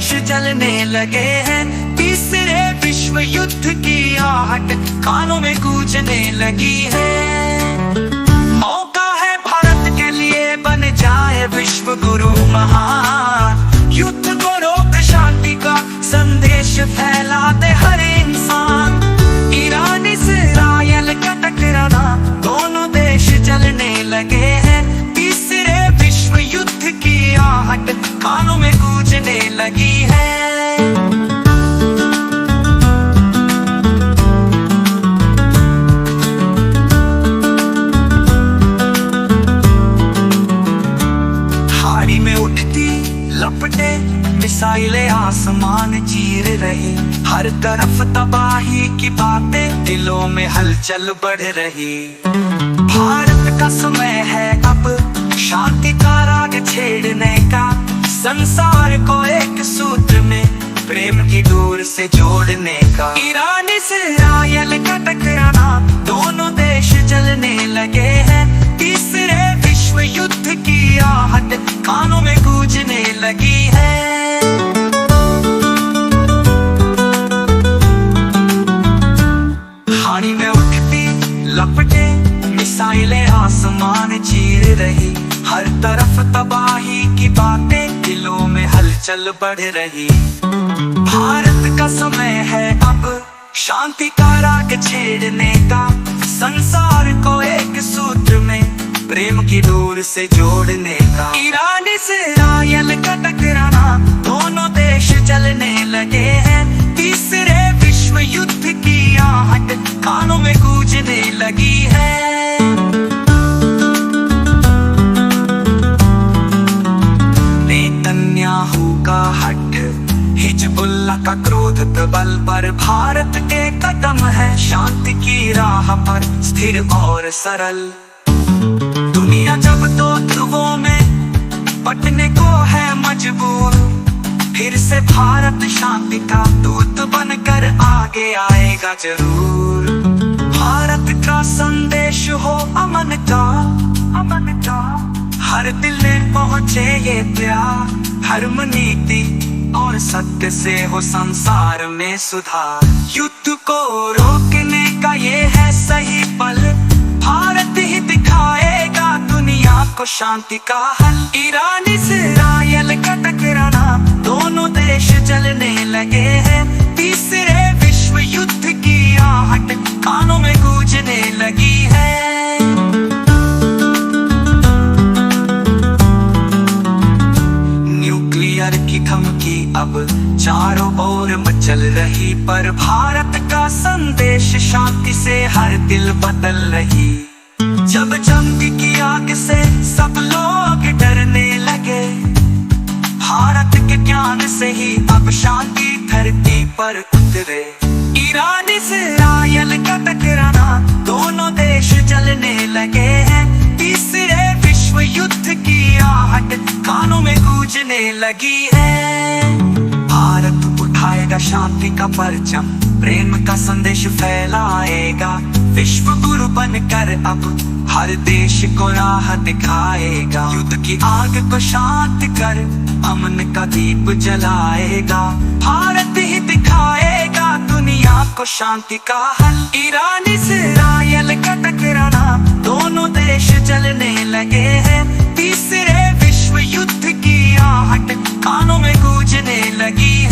देश जलने लगे हैं। तीसरे विश्व युद्ध की आहट कानों में गूंजने लगी है। मौका है भारत के लिए बन जाए विश्व गुरु महान। युद्ध को रोक शांति का संदेश फैला दे हर इंसान। ईरान इजराइल का टकराना, दोनों देश जलने लगे हैं। तीसरे विश्व युद्ध की आहट कानों में गूंजने लगी है। हाड़ी में उठती लपटे मिसाइलें आसमान चीर रही। हर तरफ तबाही की बातें, दिलों में हलचल बढ़ रही। भारत का समय है अब शांति का राग छेड़ने का। संसार को एक सूत्र में प्रेम की डोर से जोड़ने का। ईरान इजराइल का टकराना, दोनों देश जलने लगे हैं। तीसरे विश्व युद्ध की आहट कानों में गूंजने लगी है। हाड़ी में उठती लपटे मिसाइलें आसमान चीर रही। हर तरफ तबाही की बातें, दिलों में हलचल बढ़ रही। भारत का समय है अब शांति का राग छेड़ने का। संसार को एक सूत्र में प्रेम की डोर से जोड़ने का। ईरान इजराइल का टकराना, दोनों देश जलने लगे हैं। तीसरे विश्व युद्ध की आहट कानों में गूंजने लगी है। नेतन्याहू का हट, हिजबुल्लाह का क्रोध, प्रबल पर भारत के कदम है शांति की राह पर स्थिर और सरल। दुनिया जब दो ध्रुवों में बंटने को है मजबूर, फिर से भारत शांति का दूत बनकर आगे आएगा जरूर। भारत का संदेश हो अमन का, अमन का। हर दिल में पहुँचे ये प्यार, धर्म नीति और सत्य से हो संसार में सुधार। युद्ध को रोकने का ये है सही पल, भारत ही दिखाएगा दुनिया को शांति का हल। ईरान इजराइल का टकराना, दोनों देश जलने लगे हैं। तीसरे विश्व युद्ध की आहट कानों में गूंजने लगी है। न्यूक्लियर की धमकी अब चारों ओर मचल रही, पर भारत का संदेश शांति से हर दिल बदल रही। जब जंग की आग से सब लोग डरने लगे, भारत के ज्ञान से ही अब शांति धरती पर उतरे। ईरान इजराइल का टकराना, दोनों देश जलने लगे हैं। तीसरे विश्व युद्ध की आहट कानों में गूंजने लगी है। भारत उठाएगा शांति का परचम, प्रेम का संदेश फैलाएगा। विश्व गुरु बनकर अब हर देश को राह दिखाएगा। युद्ध की आग को शांत कर अमन का दीप जलाएगा। भारत ही दिखाएगा दुनिया को शांति का हल। ईरान इजराइल का टकराना, दोनों देश जलने लगे हैं। तीसरे विश्व युद्ध की आहट कानों में गूंजने लगी